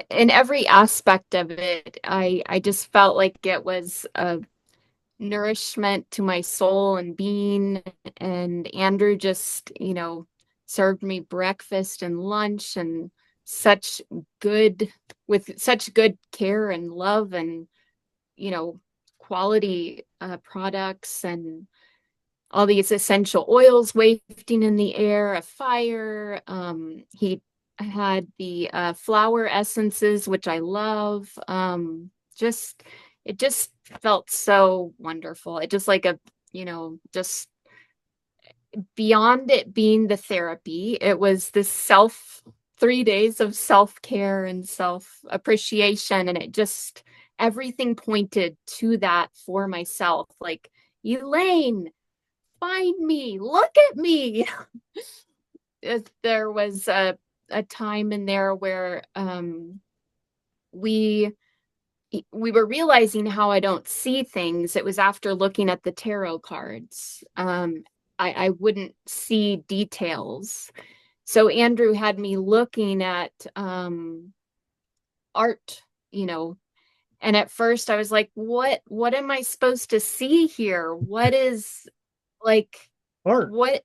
in every aspect of it, I just felt like it was a nourishment to my soul and being. And Andrew just, served me breakfast and lunch and such good, with such good care and love and, you know, quality products and all these essential oils wafting in the air, a fire. He had the flower essences, which I love. Just it just felt so wonderful. It just like just beyond it being the therapy, it was this 3 days of self-care and self-appreciation, and it just everything pointed to that for myself. Like, Elaine, find me, look at me. There was a time in there where we we were realizing how I don't see things. It was after looking at the tarot cards. I wouldn't see details. So Andrew had me looking at art, you know, and at first I was like, what am I supposed to see here? What is like Art. what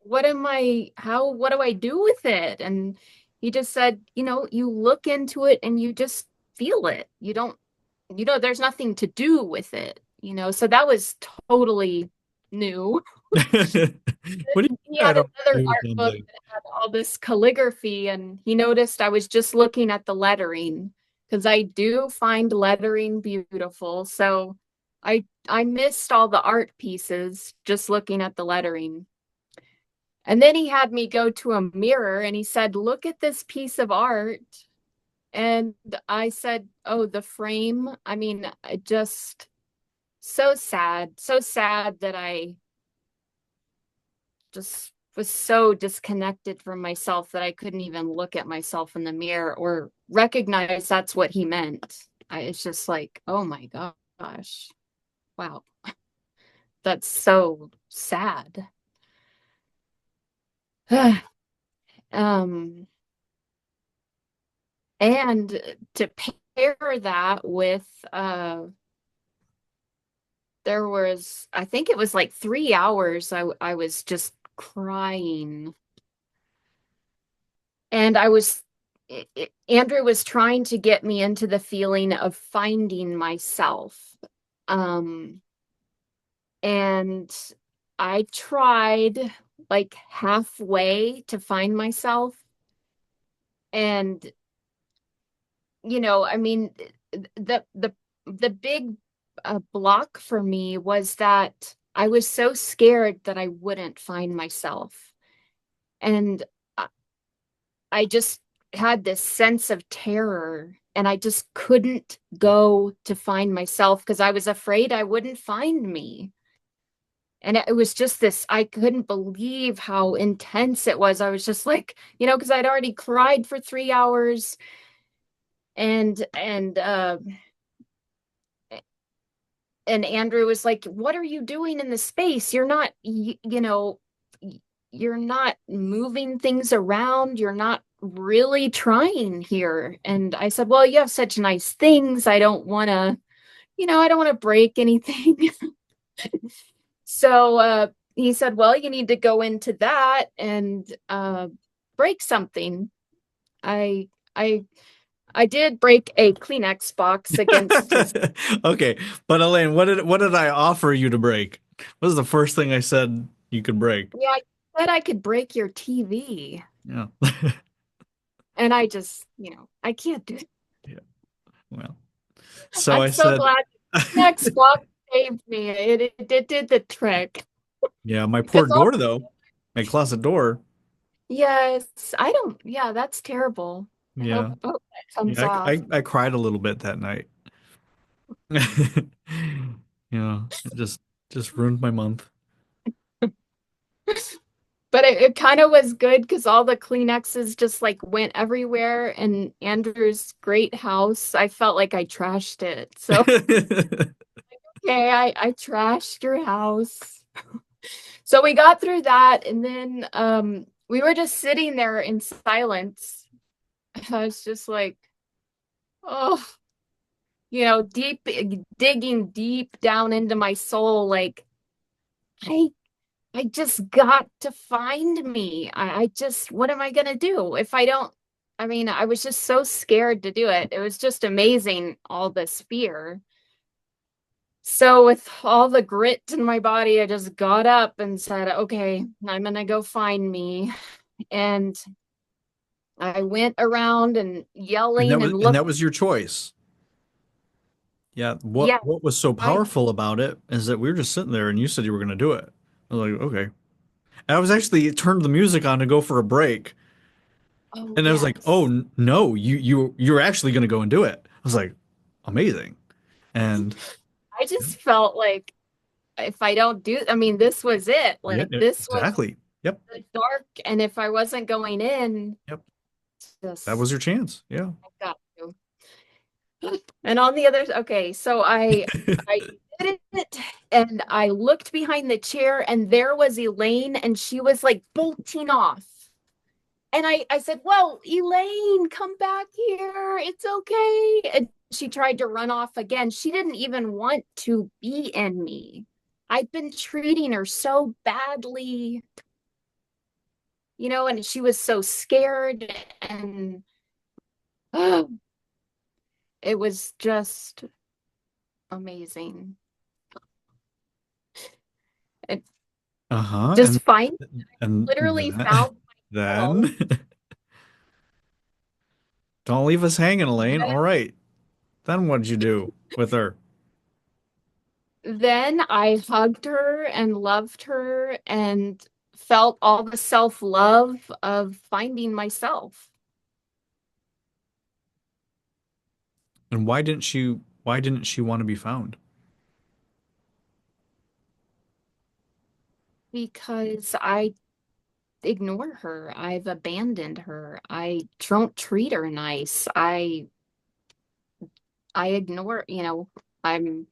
what do I do with it? And he just said, you look into it and you just feel it. There's nothing to do with it, so that was totally new. What do you He mean I had don't another do art book something? that had all this calligraphy, and he noticed I was just looking at the lettering because I do find lettering beautiful. So I missed all the art pieces just looking at the lettering. And then he had me go to a mirror and he said, "Look at this piece of art." And I said, "Oh, the frame." I mean, I just so sad that I just was so disconnected from myself that I couldn't even look at myself in the mirror or recognize that's what he meant. It's just like, oh my gosh, wow, that's so sad. um, and to pair that with there was, I think it was like 3 hours I was just crying. And Andrew was trying to get me into the feeling of finding myself. Um, and I tried like halfway to find myself. And, I mean, the the the big block for me was that I was so scared that I wouldn't find myself. And I just had this sense of terror and I just couldn't go to find myself because I was afraid I wouldn't find me. And it was just this, I couldn't believe how intense it was. I was just like, because I'd already cried for 3 hours and and Andrew was like, "What are you doing in the space? You're not, you're not moving things around. You're not really trying here." And I said, "Well, you have such nice things. I don't want to, I don't want to break anything." So he said, "Well, you need to go into that and break something." I I I did break a Kleenex box against his. Okay, but Elaine, what did I offer you to break? What was the first thing I said you could break? Yeah, I said I could break your TV. Yeah. And I just, I can't do it. Yeah. Well, so I'm I so said, glad next box saved me. It did the trick. yeah, my poor Because all, door though, my closet door. yes, I don't, yeah, that's terrible. Yeah. I hope that comes Yeah, off. I cried a little bit that night. Yeah, it just ruined my month. But it kind of was good because all the Kleenexes just like went everywhere. And Andrew's great house, I felt like I trashed it. So, okay, I trashed your house. So we got through that, and then we were just sitting there in silence. I was just like, oh, deep digging deep down into my soul, like I I just got to find me. I just, what am I gonna do if I don't? I mean, I was just so scared to do it. It was just amazing, all this fear. So with all the grit in my body, I just got up and said, okay, I'm gonna go find me. And I went around and yelling and And look. that was your choice. Yeah, Yeah, what was so I, powerful about it is that we were just sitting there and you said you were going to do it. I was like, okay. And I was actually turned the music on to go for a break, oh and I was like, oh yes. no, you're actually going to go and do it. I was like, amazing. And I just felt like if I don't do, I mean, this was it. yeah, Like this was exactly. Yep. the dark, and if I wasn't going in, Yep. That just was your chance. Yeah. I got to. And on the other, okay, so I did it, and I looked behind the chair, and there was Elaine, and she was like bolting off. And I said, "Whoa, Elaine, come back here. It's okay." And she tried to run off again. She didn't even want to be in me. I'd been treating her so badly, and she was so scared, and it was just amazing. And Uh-huh. just find And literally found myself. then don't leave us hanging, Elaine. All right. Then what'd you do with her? Then I hugged her and loved her and felt all the self-love of finding myself And why didn't she want to be found? because I ignore her. I've abandoned her. I don't treat her nice. I ignore, I'm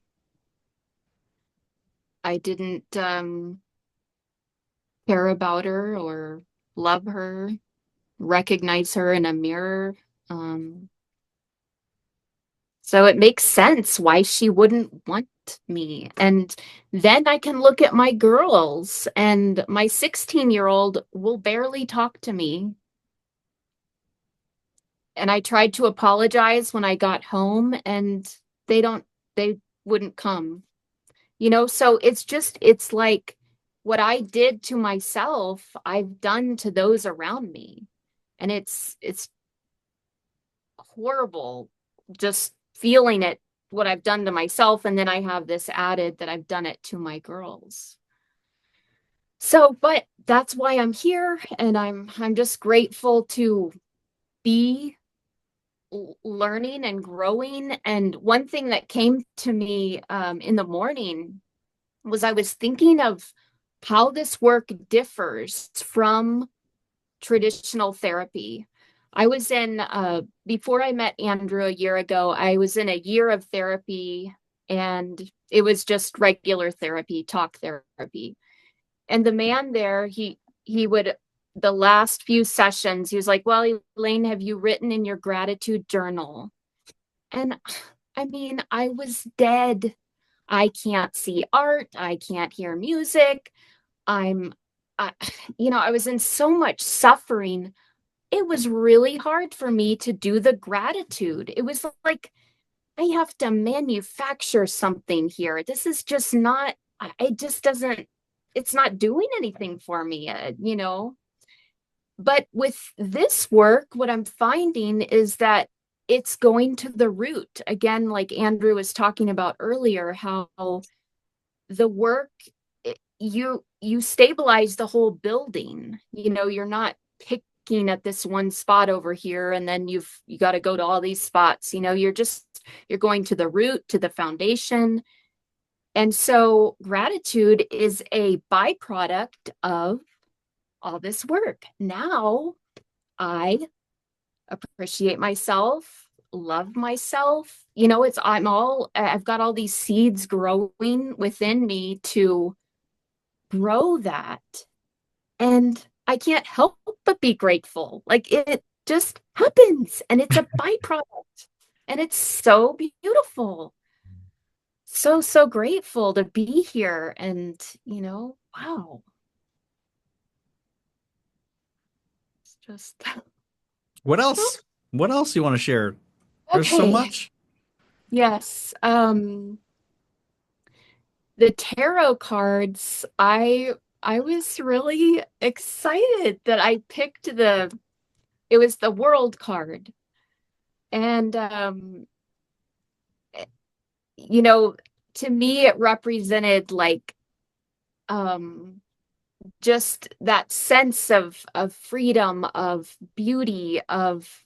I didn't care about her or love her, recognize her in a mirror. Um So it makes sense why she wouldn't want me. And then I can look at my girls, and my 16-year-old will barely talk to me. And I tried to apologize when I got home, and they wouldn't come. So it's like what I did to myself, I've done to those around me. And it's horrible just feeling it, what I've done to myself, and then I have this added that I've done it to my girls. So, but that's why I'm here, and I'm just grateful to be learning and growing. And one thing that came to me in the morning was I was thinking of how this work differs from traditional therapy. I was in, before I met Andrew a year ago, I was in a year of therapy, and it was just regular therapy, talk therapy. And the man there, he would, the last few sessions, he was like, "Well, Elaine, have you written in your gratitude journal?" And I mean, I was dead. I can't see art. I can't hear music. I'm, I, I was in so much suffering. It was really hard for me to do the gratitude. It was like I have to manufacture something here. This is just not, it just doesn't, it's not doing anything for me, But with this work, what I'm finding is that it's going to the root. Again, like Andrew was talking about earlier, how the work, you stabilize the whole building. You're not picking at this one spot over here, and then you got to go to all these spots. You're going to the root, to the foundation. And so gratitude is a byproduct of all this work. Now I appreciate myself, love myself. I've got all these seeds growing within me to grow that. And I can't help but be grateful. Like it just happens, and it's a byproduct. and it's so beautiful. So, so grateful to be here and, wow. It's just What else? What else you want to share? There's so okay. much. Yes. The tarot cards, I was really excited that I picked it was the world card. And you know, to me it represented like um just that sense of freedom, of beauty, of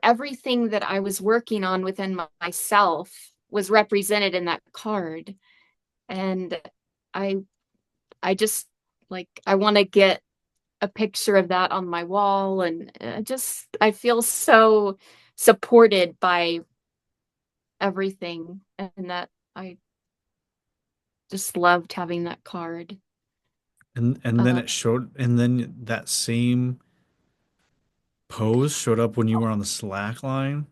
everything that I was working on within myself was represented in that card. And I I just like I want to get a picture of that on my wall, and I feel so supported by everything, and that I just loved having that card. And then it Um, showed, and then that same pose showed up when you were on the slack line.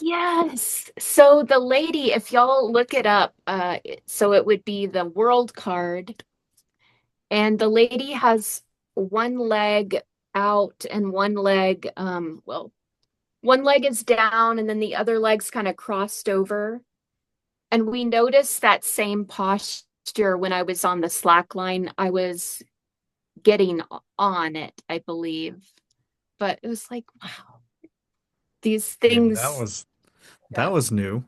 yes. So the lady, if y'all look it up, so it would be the world card, and the lady has one leg out and one leg, well, one leg is down and then the other leg's kind of crossed over. And we noticed that same posture when I was on the slack line. I was getting on it, I believe. But it was like, wow, these Yeah, things. that Yeah. was new.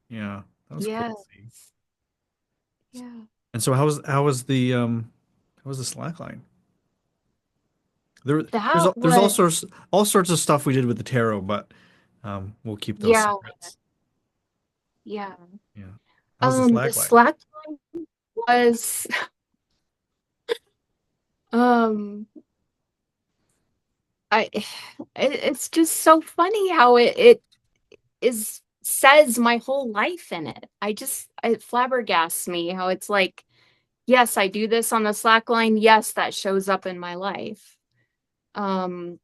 Yeah, that was cool Yeah. to see. Yeah. And so how was the slack line? That There's was, all sorts of stuff we did with the tarot, but we'll keep those yeah, secrets. yeah. Yeah. How's the The slack line? slack was, um, it's just so funny how it is says my whole life in it. It flabbergasts me how it's like, yes, I do this on the slack line. Yes, that shows up in my life. Um,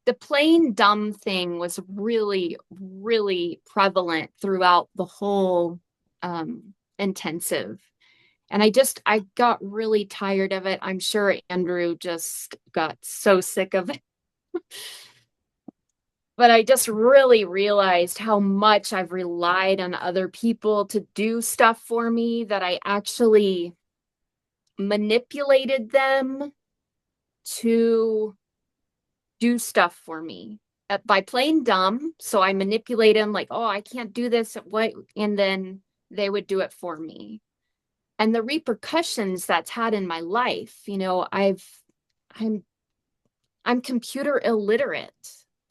the plain dumb thing was really, really prevalent throughout the whole intensive. And I got really tired of it. I'm sure Andrew just got so sick of it. But I just really realized how much I've relied on other people to do stuff for me, that I actually manipulated them to do stuff for me by playing dumb. So I manipulate them like, oh, I can't do this. What? And then they would do it for me. And the repercussions that's had in my life, I'm, I'm computer illiterate.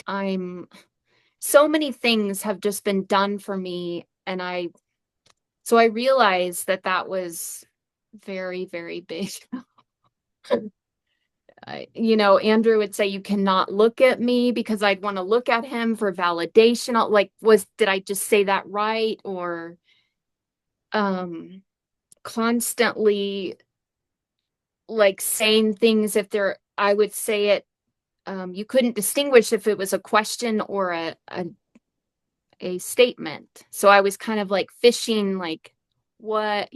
I'm, so many things have just been done for me. So I realized that that was very, very big. Andrew would say, you cannot look at me, because I'd want to look at him for validation. Like, did I just say that right? Or um, constantly like saying things I would say it, you couldn't distinguish if it was a question or a statement. So I was kind of like fishing, like, what,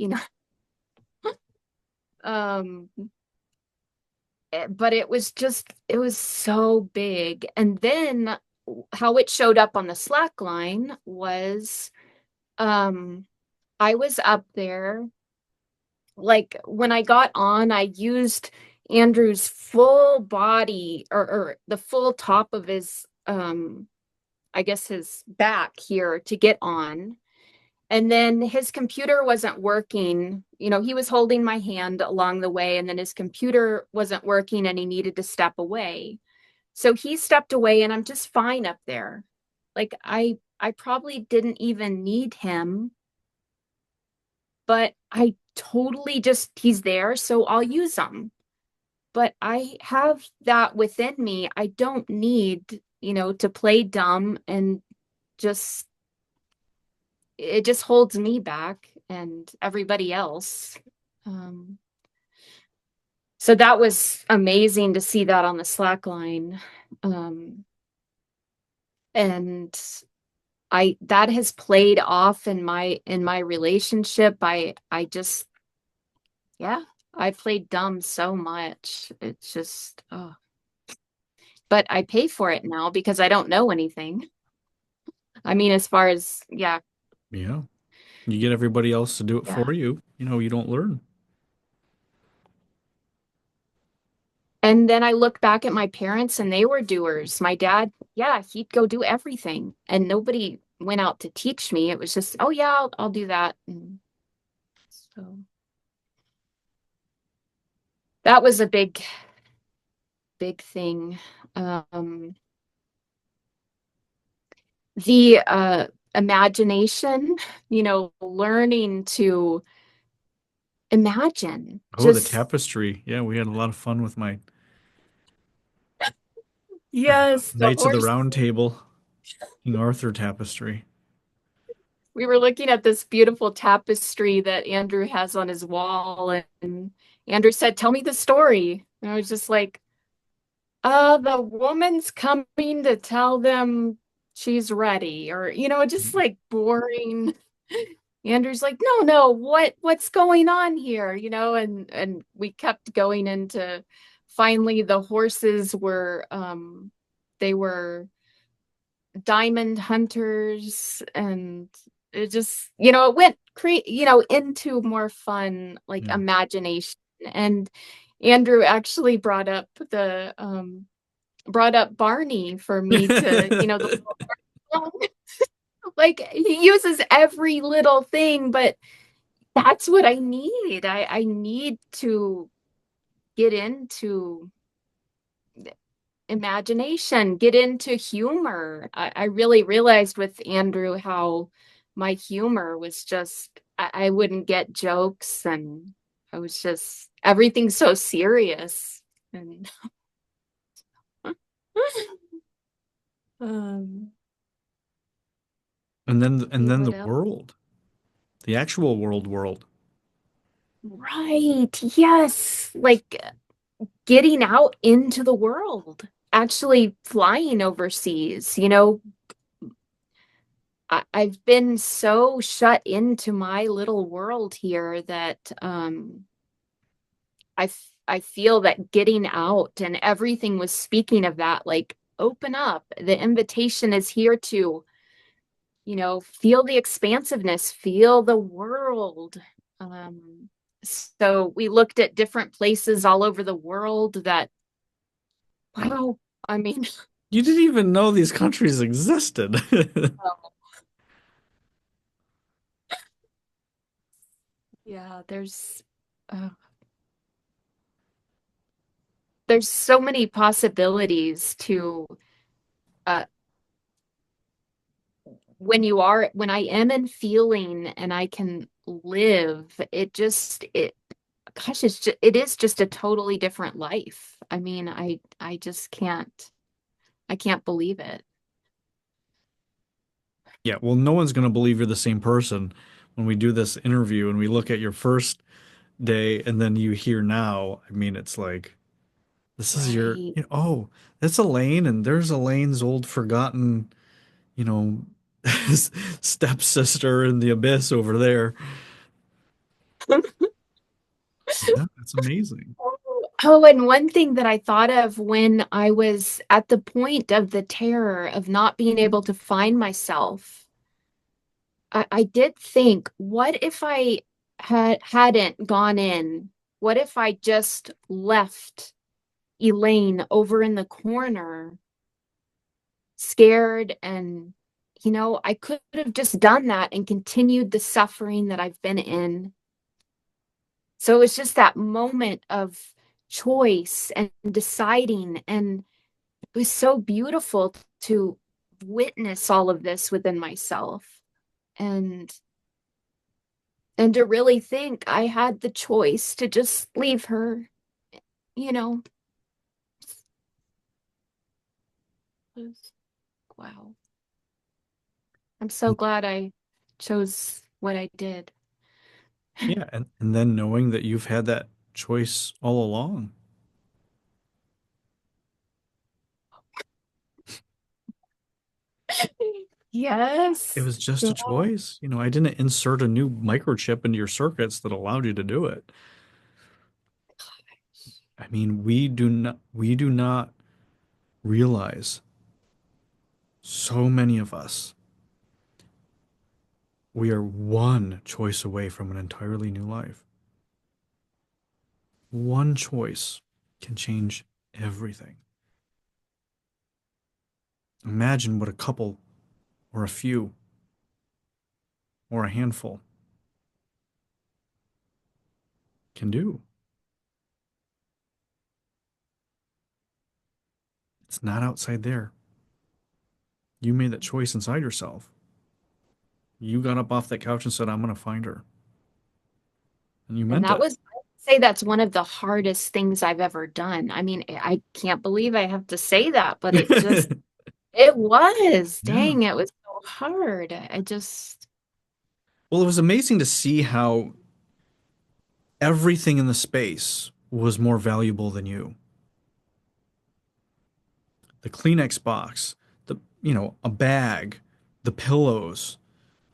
um, but it was so big. And then how it showed up on the slack line was um I was up there, like when I got on, I used Andrew's full body, or the full top of his I guess his back here to get on. And then his computer wasn't working. He was holding my hand along the way, and then his computer wasn't working and he needed to step away. So he stepped away and I'm just fine up there. Like I probably didn't even need him, but I totally just he's there, so I'll use him. But I have that within me. I don't need, to play dumb, and just it just holds me back and everybody else. Um, so that was amazing to see that on the Slack line. And I that has played off in my relationship. I just yeah, I played dumb so much. It's just oh. But I pay for it now because I don't know anything. I mean, as far as yeah, Yeah. You get everybody else to do it yeah. for you. You know, you don't learn. And then I look back at my parents and they were doers. My dad, yeah, he'd go do everything and nobody went out to teach me. It was just, oh yeah, I'll do that. And so that was a big thing. Um, the imagination, learning to imagine Oh, the just tapestry. Yeah, we had a lot of fun with my yes, the Knights of the horse. Round Table, King Arthur tapestry. We were looking at this beautiful tapestry that Andrew has on his wall, and Andrew said, "Tell me the story." And I was just like, the woman's coming to tell them she's ready, or just like boring. Andrew's like, "No, no, what's going on here?" And we kept going into finally the horses were they were diamond hunters, and it just it went into more fun like Yeah. imagination. And Andrew actually brought up Barney for me to the like he uses every little thing, but that's what I need. I need to get into imagination, get into humor. I really realized with Andrew how my humor was just, I wouldn't get jokes, and I was just, everything's so serious. And um, And see then what the else. world, the actual world. Right. Yes. Like getting out into the world, actually flying overseas. I've been so shut into my little world here that I feel that getting out and everything was speaking of that, like open up. The invitation is here to, feel the expansiveness, feel the world. Um, so we looked at different places all over the world that, wow, I mean, You didn't even know these countries existed. yeah, uh, there's so many possibilities to uh, when I am in feeling and I can live, it gosh, it is just a totally different life. I mean, I just I can't believe it. Yeah, well, no one's going to believe you're the same person when we do this interview and we look at your first day and then you hear now. I mean, it's like this is your, Right. oh, that's Elaine, and there's Elaine's old forgotten, you know, stepsister in the abyss over there. Yeah, that's amazing. Oh, and one thing that I thought of when I was at the point of the terror of not being able to find myself, I did think, what if I hadn't gone in? What if I just left Elaine over in the corner, scared, and I could have just done that and continued the suffering that I've been in. So it was just that moment of choice and deciding, and it was so beautiful to witness all of this within myself, and to really think I had the choice to just leave her, you know. Wow. I'm so glad I chose what I did. Yeah, and then knowing that you've had that choice all along. It Yes. was just Yeah. a choice. You know, I didn't insert a new microchip into your circuits that allowed you to do it. I mean, we do not realize so many of us, we are one choice away from an entirely new life. One choice can change everything. Imagine what a couple or a few or a handful can do. It's not outside there. You made that choice inside yourself. You got up off that couch and said, I'm going to find her. And you And meant that it. was, I'd say that's one of the hardest things I've ever done. I mean, I can't believe I have to say that, but it was, Yeah. dang, it was so hard. I just, Well, it was amazing to see how everything in the space was more valuable than you. The Kleenex box, a bag, the pillows,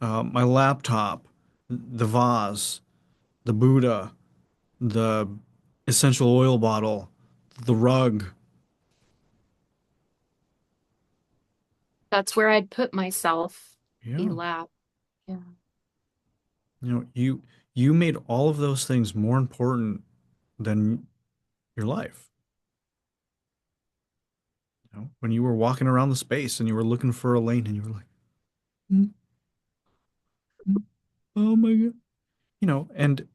my laptop, the vase, the Buddha, the essential oil bottle, the rug. that's where I'd put myself. He Yeah. laughed. Yeah. You made all of those things more important than your life. You know, when you were walking around the space and you were looking for Elaine and you were like, "Mm, mm, oh my God."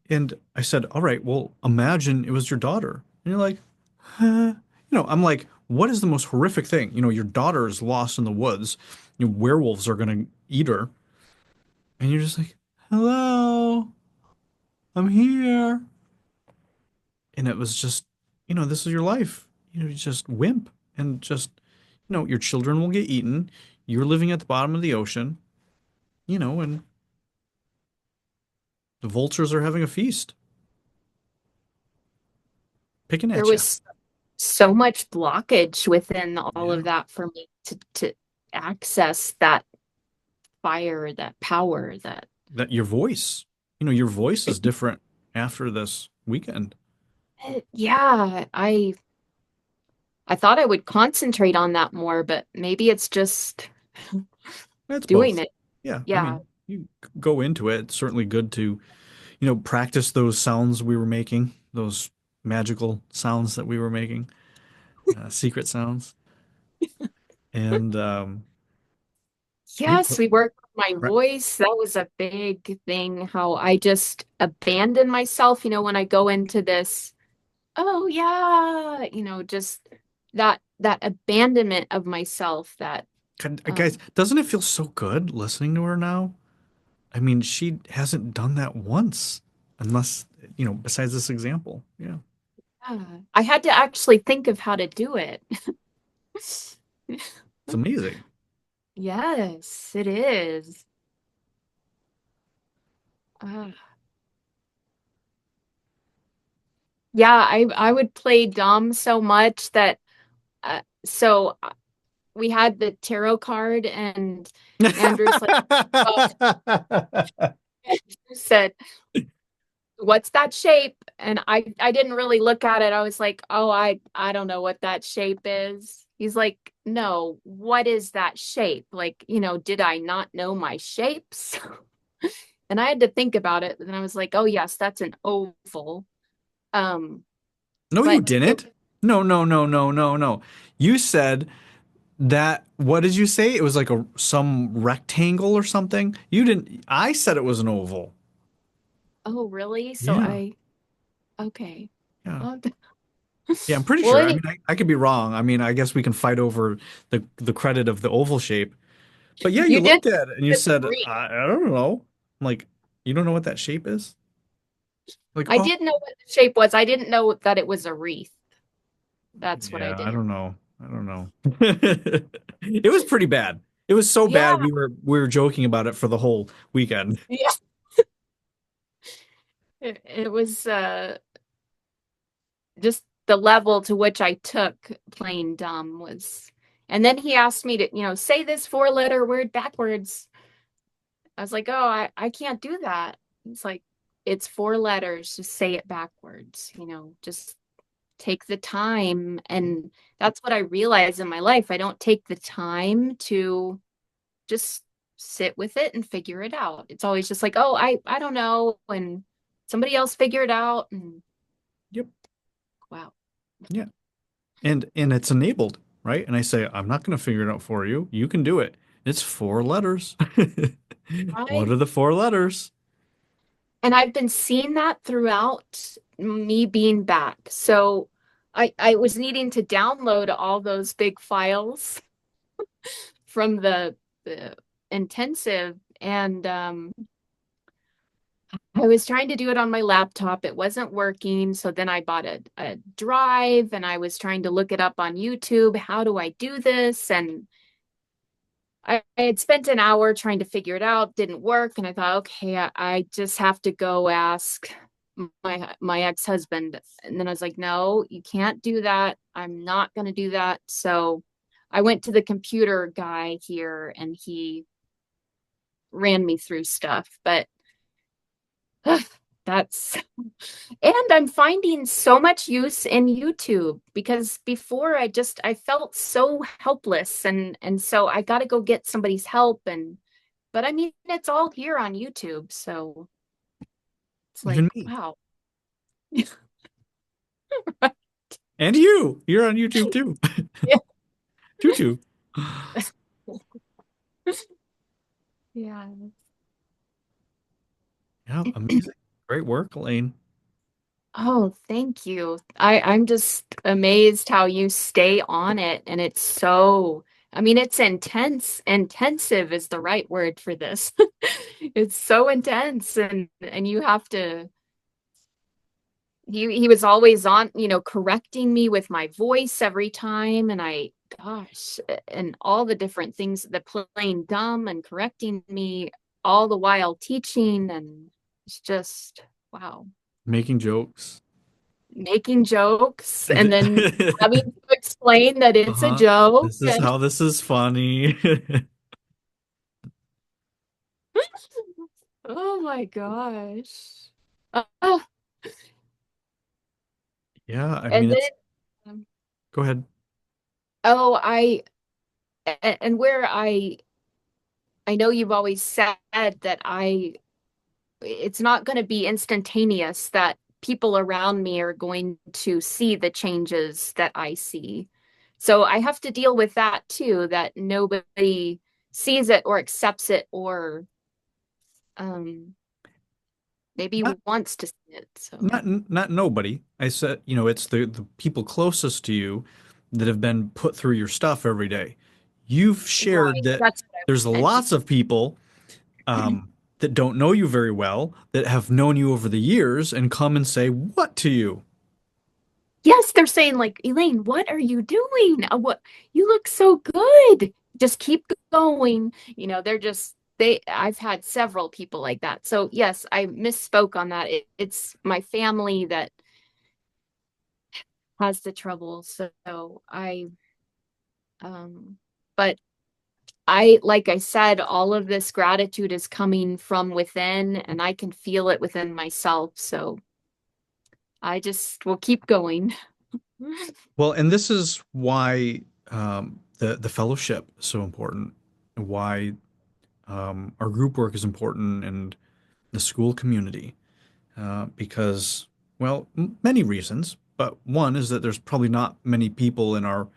And I said, "All right, well, imagine it was your daughter." And you're like, huh? I'm like, "What is the most horrific thing? Your daughter is lost in the woods. Werewolves are gonna eat her." And you're just like, "Hello, I'm here." And it was just, this is your life. You just wimp and just, your children will get eaten. You're living at the bottom of the ocean, and the vultures are having a feast, picking There at you. was so much blockage within all Yeah. of that for me to access that fire, that power, that That your voice is different after this weekend. yeah, I thought I would concentrate on that more, but maybe it's just That's doing both. it. Yeah. I Yeah. mean, you go into it. It's certainly good to, practice those sounds we were making, those magical sounds that we were making, secret sounds. And you Yes, put, we worked on my right. voice. That was a big thing, how I just abandon myself, when I go into this, oh yeah, just that abandonment of myself that Guys, um doesn't it feel so good listening to her now? I mean, she hasn't done that once, unless, besides this example. Yeah. yeah, I had to actually think of how to do it. It's amazing. Yes, it is. Uh, yeah, I would play dumb so much that we had the tarot card and Andrew's like, well, Andrew said, "What's that shape?" And I didn't really look at it. I was like, "Oh, I don't know what that shape is." He's like, "No, what is that shape? Like, did I not know my shapes?" And I had to think about it. And I was like, "Oh, yes, that's an oval." Um, No, you but it didn't. No, no, no, no, no, no. You said that, what did you say? It was like some rectangle or something. You didn't. I said it was an oval. oh, really? Yeah. Okay. Yeah. Well, Yeah, I'm pretty well, sure. I mean, I could be wrong. I mean, I guess we can fight over the credit of the oval shape. But yeah, you you did looked at it and you said, disagree. I don't know. I'm like, you don't know what that shape is? Like, I oh, did know what the shape was. I didn't know that it was a wreath. That's what I yeah, I didn't. don't know. I don't know. It was pretty bad. It was so Yeah, bad we were joking about it for the whole weekend. yeah. It was just the level to which I took playing dumb was, And then he asked me to, say this four-letter word backwards. I was like, oh, I can't do that. It's like, it's four letters, just say it backwards, just take the time. And that's what I realize in my life. I don't take the time to just sit with it and figure it out. It's always just like, oh, I don't know. And somebody else figure it out. And Yep. wow. Yeah. And it's enabled, right? And I say, I'm not going to figure it out for you. You can do it. It's four letters. What I are the four letters? and I've been seeing that throughout me being back. So I was needing to download all those big files from the intensive, and I was trying to do it on my laptop. It wasn't working. So then I bought a drive and I was trying to look it up on YouTube. How do I do this? And I had spent an hour trying to figure it out, didn't work. And I thought, okay, I just have to go ask my ex-husband. And then I was like, no, you can't do that. I'm not going to do that. So I went to the computer guy here and he ran me through stuff. But that's and I'm finding so much use in YouTube because before I felt so helpless and so I got to go get somebody's help and but I mean it's all here on YouTube, so it's like Even me. wow. And you. You're on YouTube too. Yeah. Tutu. Yeah. Yeah, amazing. Great work, Elaine. Oh, thank you. I'm just amazed how you stay on it and it's so I mean it's intense. Intensive is the right word for this. It's so intense and you have to he was always on, correcting me with my voice every time and I gosh, and all the different things, the playing dumb and correcting me all the while teaching and it's just wow. Making jokes. Making jokes and then having to explain that it's a Uh-huh. joke. This is And how this is funny. oh my gosh. Yeah, I And mean then it's go ahead. oh, and where I know you've always said that it's not going to be instantaneous that people around me are going to see the changes that I see. So I have to deal with that too, that nobody sees it or accepts it or um maybe Not wants to see it. So not nobody. I said, it's the people closest to you that have been put through your stuff every day. You've shared right, that that's what there's I meant to lots of people say. that don't know you very well that have known you over the years and come and say what to you. Yes, they're saying like, Elaine, what are you doing? What you look so good. Just keep going. They're just I've had several people like that. So yes, I misspoke on that. It's my family that has the trouble. So um but like I said, all of this gratitude is coming from within and I can feel it within myself. So I just will keep going. Well, and this is why the fellowship is so important, and why our group work is important, and the school community, because, well, many reasons, but one is that there's probably not many people in our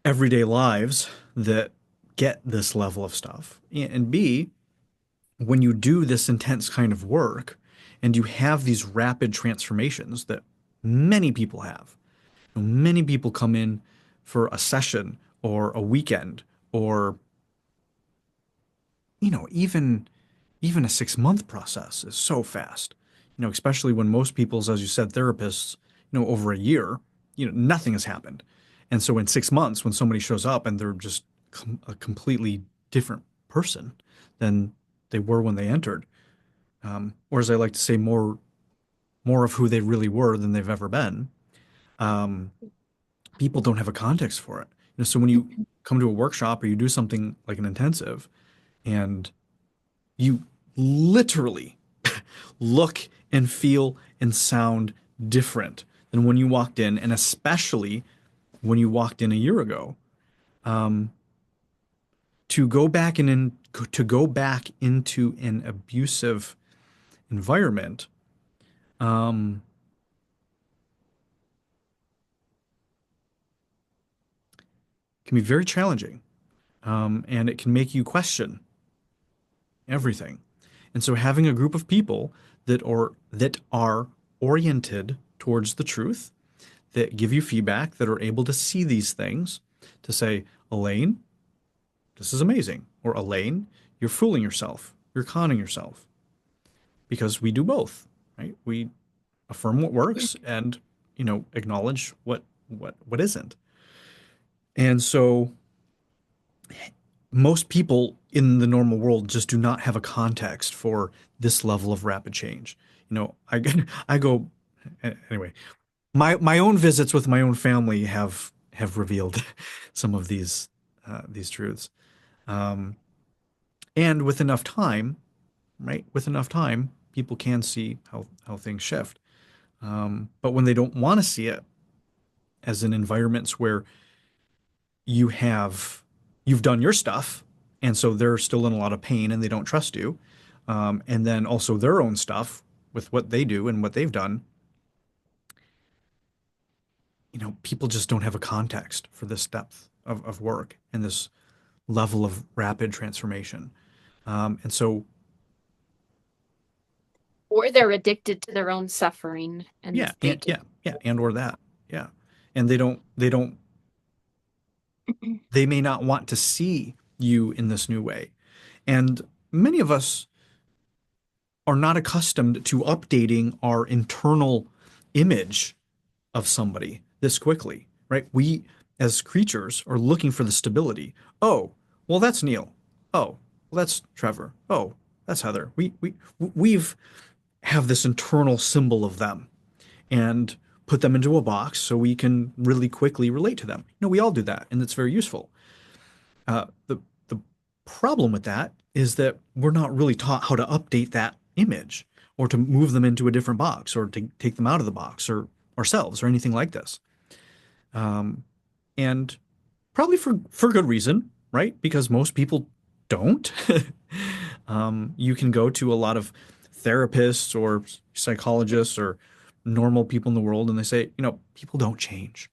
everyday lives that get this level of stuff. And B, when you do this intense kind of work and you have these rapid transformations that many people have, many people come in for a session or a weekend or, even a 6 month process is so fast, especially when most people's, as you said, therapists, over a year, nothing has happened. And so in 6 months, when somebody shows up and they're just a completely different person than they were when they entered, or as I like to say, more of who they really were than they've ever been, um, people don't have a context for it. So when you come to a workshop or you do something like an intensive and you literally look and feel and sound different than when you walked in, and especially when you walked in a year ago. To go back to go back into an abusive environment, um, can be very challenging, and it can make you question everything. And so, having a group of people that are oriented towards the truth, that give you feedback, that are able to see these things, to say, Elaine, this is amazing, or Elaine, you're fooling yourself, you're conning yourself, because we do both, right? We affirm what works and acknowledge what isn't. And so most people in the normal world just do not have a context for this level of rapid change. I I go anyway. My own visits with my own family have revealed some of these truths. Um, and with enough time, right? With enough time, people can see how things shift. But when they don't want to see it, as in environments where you have you've done your stuff, and so they're still in a lot of pain and they don't trust you, and then also their own stuff with what they do and what they've done. People just don't have a context for this depth of work and this level of rapid transformation. And so, Or they're addicted to their own suffering and yeah, they yeah, just yeah, and or that, yeah, and they may not want to see you in this new way. And many of us are not accustomed to updating our internal image of somebody this quickly, right? We, as creatures, are looking for the stability. Oh, well, that's Neil. Oh, well, that's Trevor. Oh, that's Heather. We've have this internal symbol of them and put them into a box so we can really quickly relate to them. We all do that, and it's very useful. The problem with that is that we're not really taught how to update that image or to move them into a different box or to take them out of the box or ourselves or anything like this. And probably for good reason, right? Because most people don't. You can go to a lot of therapists or psychologists or normal people in the world, and they say, people don't change.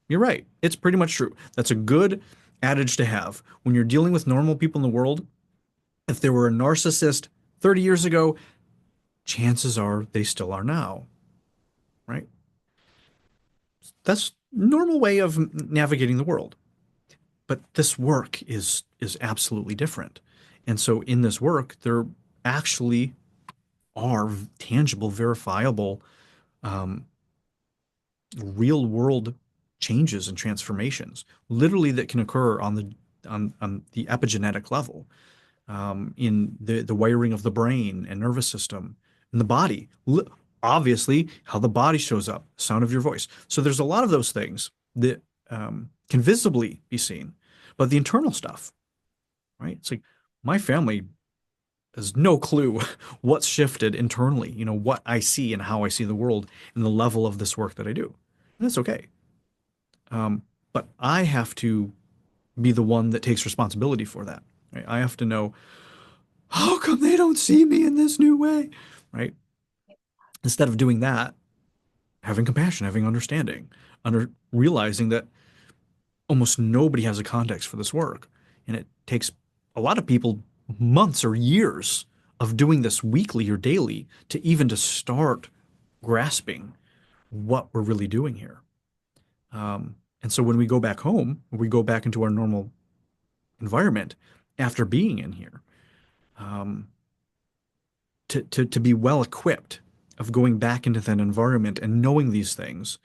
You're right. It's pretty much true. That's a good adage to have. When you're dealing with normal people in the world, if there were a narcissist 30 years ago, chances are they still are now, right? That's normal way of navigating the world. But this work is absolutely different. And so in this work, there actually are tangible, verifiable, um, real world changes and transformations, literally that can occur on the epigenetic level, in the wiring of the brain and nervous system and the body. Obviously, how the body shows up, sound of your voice. So there's a lot of those things that can visibly be seen, but the internal stuff, right? It's like my family has no clue what's shifted internally, what I see and how I see the world and the level of this work that I do. And that's okay. But I have to be the one that takes responsibility for that. Right? I have to know, how come they don't see me in this new way? Right? Instead of doing that, having compassion, having understanding, realizing that almost nobody has a context for this work. And it takes a lot of people months or years of doing this weekly or daily to start grasping what we're really doing here. And so when we go back home, we go back into our normal environment after being in here, um, to be well equipped of going back into that environment and knowing these things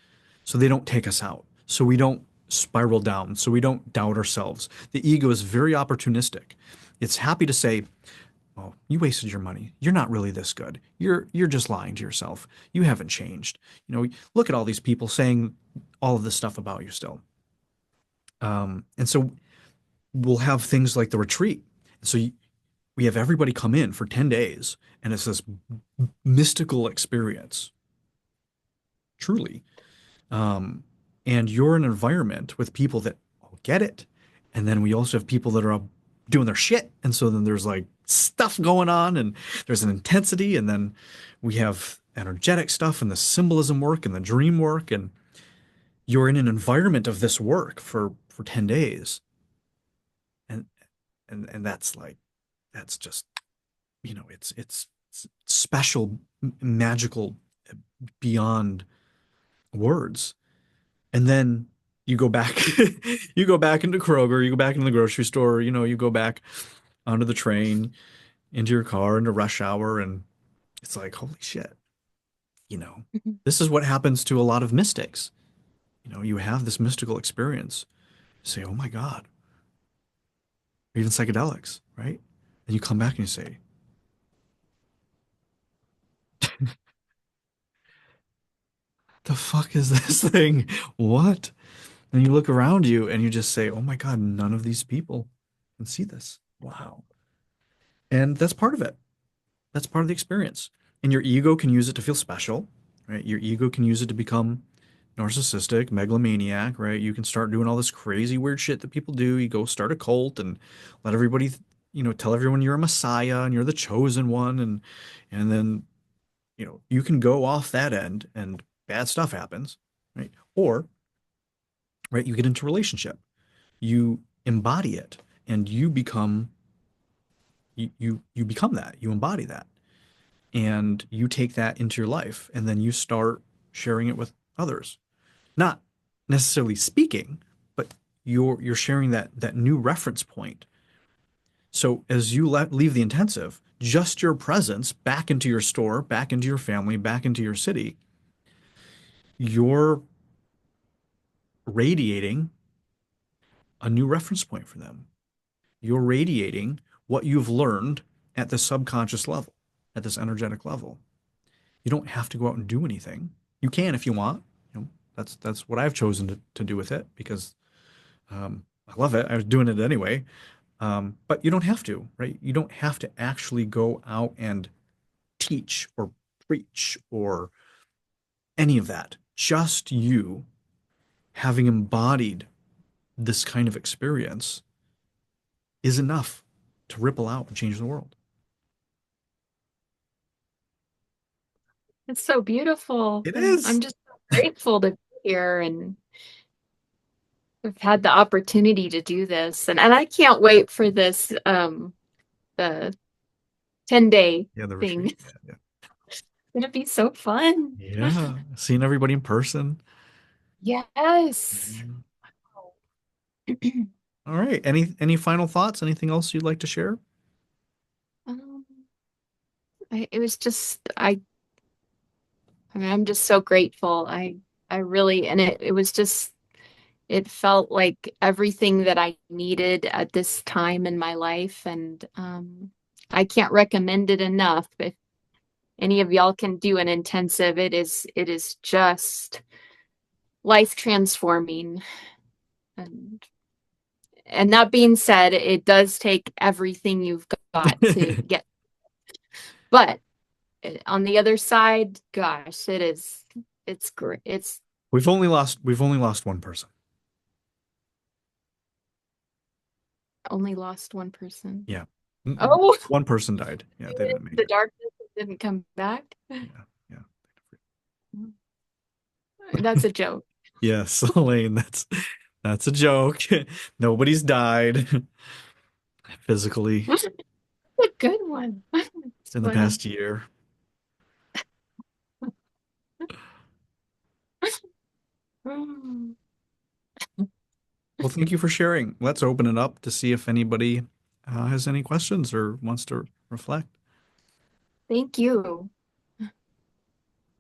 so they don't take us out, so we don't spiral down, so we don't doubt ourselves. The ego is very opportunistic. It's happy to say, "Oh, you wasted your money. You're not really this good. You're just lying to yourself. You haven't changed. Look at all these people saying all of this stuff about you still." And so we'll have things like the retreat. So we have everybody come in for 10 days, and it's this mystical experience, truly. Um, and you're in an environment with people that all get it. And then we also have people that are all doing their shit. And so then there's like stuff going on, and there's an intensity. And then we have energetic stuff and the symbolism work and the dream work. And you're in an environment of this work for 10 days. And and that's like, that's just, it's special, magical, beyond words. And then you go back, you go back into Kroger, you go back into the grocery store, you go back onto the train, into your car, into rush hour, and it's like, holy shit, you know, this is what happens to a lot of mystics. You have this mystical experience. You say, oh my God, or even psychedelics, right? And you come back and you say, the fuck is this thing? What? And you look around you and you just say, oh my God, none of these people can see this. Wow. And that's part of it. That's part of the experience. And your ego can use it to feel special, right? Your ego can use it to become narcissistic, megalomaniac, right? You can start doing all this crazy weird shit that people do. You go start a cult and let everybody, tell everyone you're a messiah and you're the chosen one, and then, you can go off that end and bad stuff happens, right? Or, right, you get into a relationship. You embody it and you become that. You embody that. And you take that into your life and then you start sharing it with others. Not necessarily speaking, but you're sharing that new reference point. So as you leave the intensive, just your presence back into your store, back into your family, back into your city, you're radiating a new reference point for them. You're radiating what you've learned at the subconscious level, at this energetic level. You don't have to go out and do anything. You can if you want. That's what I've chosen to do with it because I love it. I was doing it anyway. But you don't have to, right? You don't have to actually go out and teach or preach or any of that. Just you having embodied this kind of experience is enough to ripple out and change the world. It's so beautiful. It I'm is. just so grateful to be here and have had the opportunity to do this. And I can't wait for this the 10-day Yeah, the thing. retreat. It's Yeah, gonna be so fun. yeah. Yeah. Seeing everybody in person. Yes. Yeah. All right. Any final thoughts? Anything else you'd like to share? Um, it was just I mean, I'm just so grateful. I really and it was just it felt like everything that I needed at this time in my life, and I can't recommend it enough. If any of y'all can do an intensive, it is just life transforming. And and that being said, it does take everything you've got to get. But on the other side, gosh, it's great. It's We've only lost one person. only lost one person. Yeah. Oh, One person died. Yeah, they didn't make the it. darkness didn't come back. Yeah, yeah. That's a joke. Yes, Elaine, that's a joke. Nobody's died physically That's a good one. It's in the funny. past year. Well, thank you for sharing. Let's open it up to see if anybody has any questions or wants to reflect. Thank you.